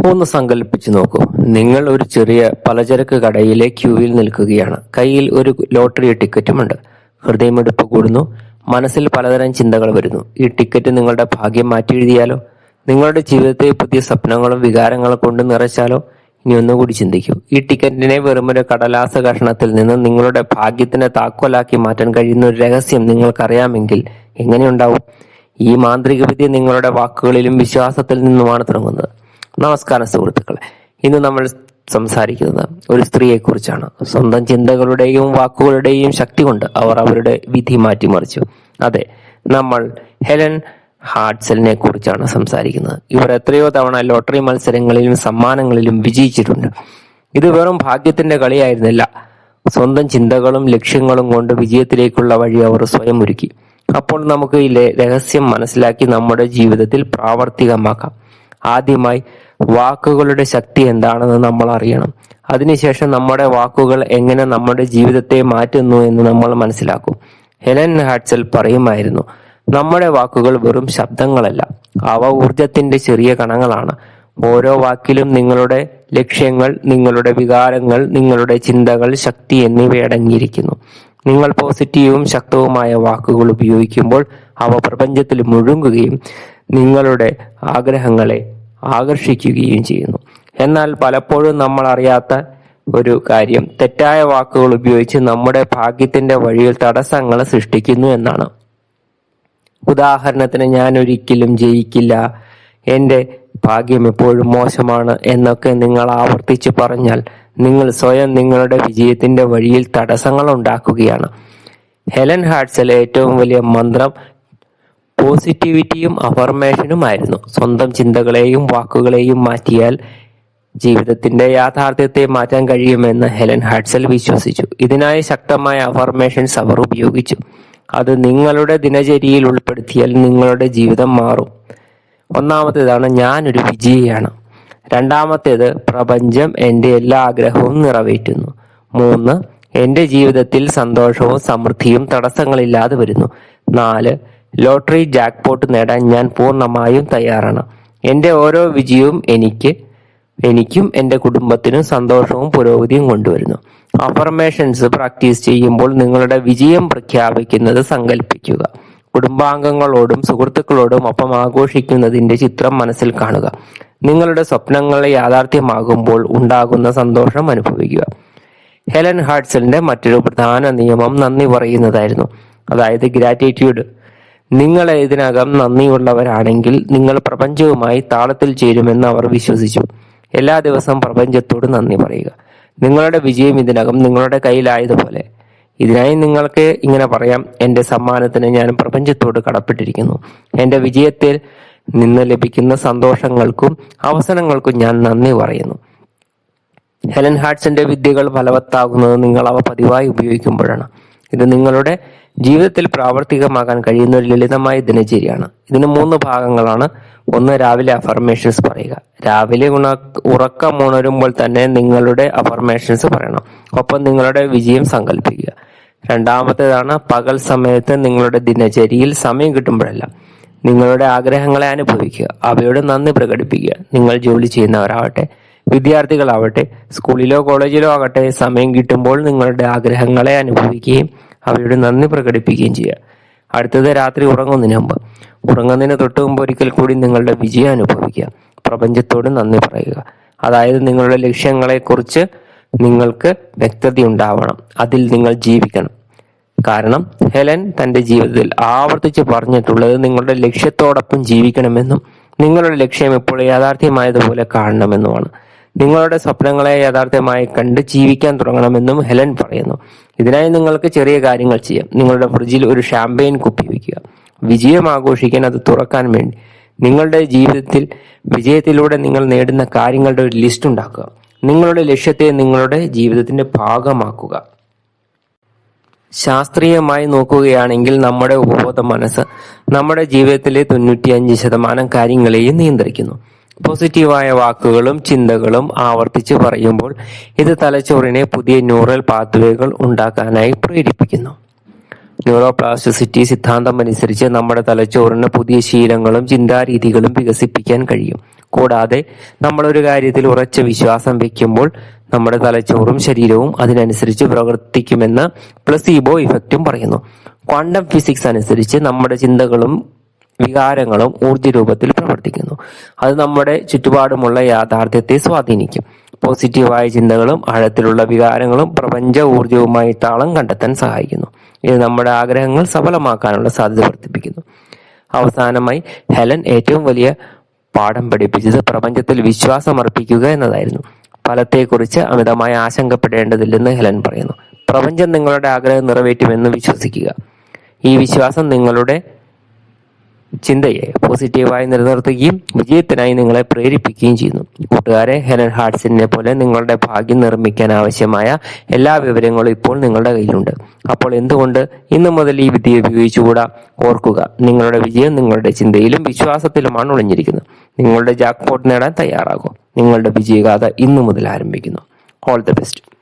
ഒന്ന് സങ്കല്പിച്ചു നോക്കൂ. നിങ്ങൾ ഒരു ചെറിയ പലചരക്ക് കടയിലെ ക്യൂവിൽ നിൽക്കുകയാണ്. കയ്യിൽ ഒരു ലോട്ടറി ടിക്കറ്റുമുണ്ട്. ഹൃദയമിടിപ്പ് കൂടുന്നു. മനസ്സിൽ പലതരം ചിന്തകൾ വരുന്നു. ഈ ടിക്കറ്റ് നിങ്ങളുടെ ഭാഗ്യം മാറ്റിയെഴുതിയാലോ? നിങ്ങളുടെ ജീവിതത്തെ പുതിയ സ്വപ്നങ്ങളും വികാരങ്ങളും കൊണ്ട് നിറച്ചാലോ? ഇനി ഒന്നുകൂടി ചിന്തിക്കൂ. ഈ ടിക്കറ്റിനെ വെറുമൊരു കടലാസ കഷണത്തിൽ നിന്ന് നിങ്ങളുടെ ഭാഗ്യത്തിന് താക്കോലാക്കി മാറ്റാൻ കഴിയുന്ന ഒരു രഹസ്യം നിങ്ങൾക്കറിയാമെങ്കിൽ എങ്ങനെയുണ്ടാവും? ഈ മാന്ത്രിക വിദ്യ നിങ്ങളുടെ വാക്കുകളിലും വിശ്വാസത്തിൽ നിന്നുമാണ് തുടങ്ങുന്നത്. നമസ്കാരം സുഹൃത്തുക്കളെ, ഇന്ന് നമ്മൾ സംസാരിക്കുന്നത് ഒരു സ്ത്രീയെ കുറിച്ചാണ്. സ്വന്തം ചിന്തകളുടെയും വാക്കുകളുടെയും ശക്തി കൊണ്ട് അവർ അവരുടെ വിധി മാറ്റിമറിച്ചു. അതെ, നമ്മൾ ഹെലൻ ഹാഡ്സലിനെ കുറിച്ചാണ് സംസാരിക്കുന്നത്. ഇവർ എത്രയോ തവണ ലോട്ടറി മത്സരങ്ങളിലും സമ്മാനങ്ങളിലും വിജയിച്ചിട്ടുണ്ട്. ഇത് വെറും ഭാഗ്യത്തിന്റെ കളിയായിരുന്നില്ല. സ്വന്തം ചിന്തകളും ലക്ഷ്യങ്ങളും കൊണ്ട് വിജയത്തിലേക്കുള്ള വഴി അവർ സ്വയം ഒരുക്കി. അപ്പോൾ നമുക്ക് ഈ രഹസ്യം മനസ്സിലാക്കി നമ്മുടെ ജീവിതത്തിൽ പ്രാവർത്തികമാക്കാം. ആദ്യമായി വാക്കുകളുടെ ശക്തി എന്താണെന്ന് നമ്മൾ അറിയണം. അതിനുശേഷം നമ്മുടെ വാക്കുകൾ എങ്ങനെ നമ്മുടെ ജീവിതത്തെ മാറ്റുന്നു എന്ന് നമ്മൾ മനസ്സിലാക്കും. ഹെലൻ ഹാഡ്സൽ പറയുമായിരുന്നു, നമ്മുടെ വാക്കുകൾ വെറും ശബ്ദങ്ങളല്ല, അവ ഊർജത്തിന്റെ ചെറിയ കണങ്ങളാണ്. ഓരോ വാക്കിലും നിങ്ങളുടെ ലക്ഷ്യങ്ങൾ, നിങ്ങളുടെ വികാരങ്ങൾ, നിങ്ങളുടെ ചിന്തകൾ, ശക്തി എന്നിവ അടങ്ങിയിരിക്കുന്നു. നിങ്ങൾ പോസിറ്റീവും ശക്തവുമായ വാക്കുകൾ ഉപയോഗിക്കുമ്പോൾ അവ പ്രപഞ്ചത്തിൽ മുഴുകുകയും നിങ്ങളുടെ ആഗ്രഹങ്ങളെ ആകർഷിക്കുകയും ചെയ്യുന്നു. എന്നാൽ പലപ്പോഴും നമ്മൾ അറിയാത്ത ഒരു കാര്യം, തെറ്റായ വാക്കുകൾ ഉപയോഗിച്ച് നമ്മുടെ ഭാഗ്യത്തിന്റെ വഴിയിൽ തടസ്സങ്ങൾ സൃഷ്ടിക്കുന്നു എന്നാണ്. ഉദാഹരണത്തിന്, ഞാൻ ഒരിക്കലും ജയിക്കില്ല, എന്റെ ഭാഗ്യം എപ്പോഴും മോശമാണ് എന്നൊക്കെ നിങ്ങൾ ആവർത്തിച്ച് പറഞ്ഞാൽ നിങ്ങൾ സ്വയം നിങ്ങളുടെ വിജയത്തിന്റെ വഴിയിൽ തടസ്സങ്ങൾ ഉണ്ടാക്കുകയാണ്. ഹെലൻ ഹാഡ്സലെ ഏറ്റവും വലിയ മന്ത്രം പോസിറ്റിവിറ്റിയും അഫർമേഷനുമായിരുന്നു. സ്വന്തം ചിന്തകളെയും വാക്കുകളെയും മാറ്റിയാൽ ജീവിതത്തിന്റെ യാഥാർത്ഥ്യത്തെ മാറ്റാൻ കഴിയുമെന്ന് ഹെലൻ ഹാഡ്സൽ വിശ്വസിച്ചു. ഇതിനായി ശക്തമായ അഫർമേഷൻസ് അവർ ഉപയോഗിച്ചു. അത് നിങ്ങളുടെ ദിനചര്യയിൽ ഉൾപ്പെടുത്തിയാൽ നിങ്ങളുടെ ജീവിതം മാറും. ഒന്നാമത്തേതാണ്, ഞാനൊരു വിജയിയാണ്. രണ്ടാമത്തേത്, പ്രപഞ്ചം എൻ്റെ എല്ലാ ആഗ്രഹവും നിറവേറ്റുന്നു. 3, എൻ്റെ ജീവിതത്തിൽ സന്തോഷവും സമൃദ്ധിയും തടസ്സങ്ങളില്ലാതെ വരുന്നു. 4, ലോട്ടറി ജാക്ക്പോട്ട് നേടാൻ ഞാൻ പൂർണ്ണമായും തയ്യാറാണ്. എൻ്റെ ഓരോ വിജയവും എനിക്കും എൻ്റെ കുടുംബത്തിനും സന്തോഷവും പുരോഗതിയും കൊണ്ടുവരുന്നു. അഫർമേഷൻസ് പ്രാക്ടീസ് ചെയ്യുമ്പോൾ നിങ്ങളുടെ വിജയം പ്രഖ്യാപിക്കുന്നത് സങ്കല്പിക്കുക. കുടുംബാംഗങ്ങളോടും സുഹൃത്തുക്കളോടും ഒപ്പം ആഘോഷിക്കുന്നതിന്റെ ചിത്രം മനസ്സിൽ കാണുക. നിങ്ങളുടെ സ്വപ്നങ്ങളെ യാഥാർത്ഥ്യമാകുമ്പോൾ ഉണ്ടാകുന്ന സന്തോഷം അനുഭവിക്കുക. ഹെലൻ ഹാഡ്സലിന്റെ മറ്റൊരു പ്രധാന നിയമം നന്ദി പറയുന്നതായിരുന്നു, അതായത് ഗ്രാറ്റിറ്റ്യൂഡ്. നിങ്ങൾ ഇതിനകം നന്ദിയുള്ളവരാണെങ്കിൽ നിങ്ങൾ പ്രപഞ്ചവുമായി താളത്തിൽ ചേരുമെന്ന് അവർ വിശ്വസിച്ചു. എല്ലാ ദിവസവും പ്രപഞ്ചത്തോട് നന്ദി പറയുക. നിങ്ങളുടെ വിജയം ഇതിനകം നിങ്ങളുടെ കയ്യിലായതുപോലെ. ഇതിനായി നിങ്ങൾക്ക് ഇങ്ങനെ പറയാം, എൻ്റെ സമ്മാനത്തിന് ഞാൻ പ്രപഞ്ചത്തോട് കടപ്പെട്ടിരിക്കുന്നു. എൻ്റെ വിജയത്തിൽ നിന്ന് ലഭിക്കുന്ന സന്തോഷങ്ങൾക്കും അവസരങ്ങൾക്കും ഞാൻ നന്ദി പറയുന്നു. ഹെലൻ ഹാഡ്സന്റെ വിദ്യകൾ ഫലവത്താകുന്നത് നിങ്ങൾ അവ പതിവായി ഉപയോഗിക്കുമ്പോഴാണ്. ഇത് നിങ്ങളുടെ ജീവിതത്തിൽ പ്രാവർത്തികമാക്കാൻ കഴിയുന്ന ഒരു ലളിതമായ ദിനചര്യയാണ്. ഇതിന് 3 ഭാഗങ്ങളാണ്. 1, രാവിലെ അഫർമേഷൻസ് പറയുക. രാവിലെ ഉറക്കമുണരുമ്പോൾ തന്നെ നിങ്ങളുടെ അഫർമേഷൻസ് പറയണം. ഒപ്പം നിങ്ങളുടെ വിജയം സങ്കല്പിക്കുക. രണ്ടാമത്തേതാണ്, പകൽ സമയത്ത് നിങ്ങളുടെ ദിനചര്യയിൽ സമയം കിട്ടുമ്പോഴല്ല നിങ്ങളുടെ ആഗ്രഹങ്ങളെ അനുഭവിക്കുക, അവയോട് നന്ദി പ്രകടിപ്പിക്കുക. നിങ്ങൾ ജോലി ചെയ്യുന്നവരാവട്ടെ, വിദ്യാർത്ഥികളാവട്ടെ, സ്കൂളിലോ കോളേജിലോ ആകട്ടെ, സമയം കിട്ടുമ്പോൾ നിങ്ങളുടെ ആഗ്രഹങ്ങളെ അനുഭവിക്കുകയും അവയോട് നന്ദി പ്രകടിപ്പിക്കുകയും ചെയ്യുക. അടുത്തത്, രാത്രി ഉറങ്ങുന്നതിന് തൊട്ട് മുമ്പ് ഒരിക്കൽ കൂടി നിങ്ങളുടെ വിജയം അനുഭവിക്കുക. പ്രപഞ്ചത്തോട് നന്ദി പറയുക. അതായത് നിങ്ങളുടെ ലക്ഷ്യങ്ങളെക്കുറിച്ച് നിങ്ങൾക്ക് വ്യക്തതയുണ്ടാവണം, അതിൽ നിങ്ങൾ ജീവിക്കണം. കാരണം ഹെലൻ തന്റെ ജീവിതത്തിൽ ആവർത്തിച്ച് പറഞ്ഞിട്ടുള്ളത് നിങ്ങളുടെ ലക്ഷ്യത്തോടൊപ്പം ജീവിക്കണമെന്നും നിങ്ങളുടെ ലക്ഷ്യം ഇപ്പോൾ യാഥാർത്ഥ്യമായതുപോലെ കാണണമെന്നുമാണ്. നിങ്ങളുടെ സ്വപ്നങ്ങളെ യാഥാർത്ഥ്യമായി കണ്ട് ജീവിക്കാൻ തുടങ്ങണമെന്നും ഹെലൻ പറയുന്നു. ഇതിനായി നിങ്ങൾക്ക് ചെറിയ കാര്യങ്ങൾ ചെയ്യാം. നിങ്ങളുടെ ഫ്രിഡ്ജിൽ ഒരു ഷാമ്പെയിൻ കുപ്പി വയ്ക്കുക. വിജയം ആഘോഷിക്കാൻ അത് തുറക്കാൻ വേണ്ടി നിങ്ങളുടെ വിജയത്തിലൂടെ നിങ്ങൾ നേടുന്ന കാര്യങ്ങളുടെ ഒരു ലിസ്റ്റ് ഉണ്ടാക്കുക. നിങ്ങളുടെ ലക്ഷ്യത്തെ നിങ്ങളുടെ ജീവിതത്തിന്റെ ഭാഗമാക്കുക. ശാസ്ത്രീയമായി നോക്കുകയാണെങ്കിൽ നമ്മുടെ ഉപബോധ മനസ്സ് നമ്മുടെ ജീവിതത്തിലെ 95% കാര്യങ്ങളെയും നിയന്ത്രിക്കുന്നു. പോസിറ്റീവായ വാക്കുകളും ചിന്തകളും ആവർത്തിച്ച് പറയുമ്പോൾ ഇത് തലച്ചോറിനെ പുതിയ ന്യൂറൽ പാത്വേകൾ ഉണ്ടാക്കാനായി പ്രേരിപ്പിക്കുന്നു. ന്യൂറോപ്ലാസ്റ്റിസിറ്റി സിദ്ധാന്തം അനുസരിച്ച് നമ്മുടെ തലച്ചോറിന് പുതിയ ശീലങ്ങളും ചിന്താരീതികളും വികസിപ്പിക്കാൻ കഴിയും. കൂടാതെ നമ്മളൊരു കാര്യത്തിൽ ഉറച്ച വിശ്വാസം വയ്ക്കുമ്പോൾ നമ്മുടെ തലച്ചോറും ശരീരവും അതിനനുസരിച്ച് പ്രവർത്തിക്കുമെന്ന് പ്ലസീബോ ഇഫക്റ്റും പറയുന്നു. ക്വാണ്ടം ഫിസിക്സ് അനുസരിച്ച് നമ്മുടെ ചിന്തകളും വികാരങ്ങളും ഊർജ്ജ രൂപത്തിൽ പ്രവർത്തിക്കുന്നു. അത് നമ്മുടെ ചുറ്റുപാടുമുള്ള യാഥാർത്ഥ്യത്തെ സ്വാധീനിക്കും. പോസിറ്റീവായ ചിന്തകളും ആഴത്തിലുള്ള വികാരങ്ങളും പ്രപഞ്ച ഊർജവുമായി താളം കണ്ടെത്താൻ സഹായിക്കുന്നു. ഇത് നമ്മുടെ ആഗ്രഹങ്ങൾ സഫലമാക്കാനുള്ള സാധ്യത വർദ്ധിപ്പിക്കുന്നു. അവസാനമായി ഹെലൻ ഏറ്റവും വലിയ പാഠം പഠിപ്പിച്ചത് പ്രപഞ്ചത്തിൽ വിശ്വാസം അർപ്പിക്കുക എന്നതായിരുന്നു. ഫലത്തെക്കുറിച്ച് അമിതമായി ആശങ്കപ്പെടേണ്ടതില്ലെന്ന് ഹെലൻ പറയുന്നു. പ്രപഞ്ചം നിങ്ങളുടെ ആഗ്രഹം നിറവേറ്റുമെന്ന് വിശ്വസിക്കുക. ഈ വിശ്വാസം നിങ്ങളുടെ ചിന്തയെ പോസിറ്റീവായി നിലനിർത്തുകയും വിജയത്തിനായി നിങ്ങളെ പ്രേരിപ്പിക്കുകയും ചെയ്യുന്നു. കൂട്ടുകാരെ, ഹെലൻ ഹാഡ്സനെ പോലെ നിങ്ങളുടെ ഭാഗ്യം നിർമ്മിക്കാൻ ആവശ്യമായ എല്ലാ വിവരങ്ങളും ഇപ്പോൾ നിങ്ങളുടെ കയ്യിലുണ്ട്. അപ്പോൾ എന്തുകൊണ്ട് ഇന്നു മുതൽ ഈ വിദ്യ ഉപയോഗിച്ചുകൂടാ? ഓർക്കുക, നിങ്ങളുടെ വിജയം നിങ്ങളുടെ ചിന്തയിലും വിശ്വാസത്തിലുമാണ് ഒളിഞ്ഞിരിക്കുന്നത്. നിങ്ങളുടെ ജാക്ക്പോട്ട് നേടാൻ തയ്യാറാകും. നിങ്ങളുടെ വിജയഗാഥ ഇന്നു മുതൽ ആരംഭിക്കുന്നു. All the best.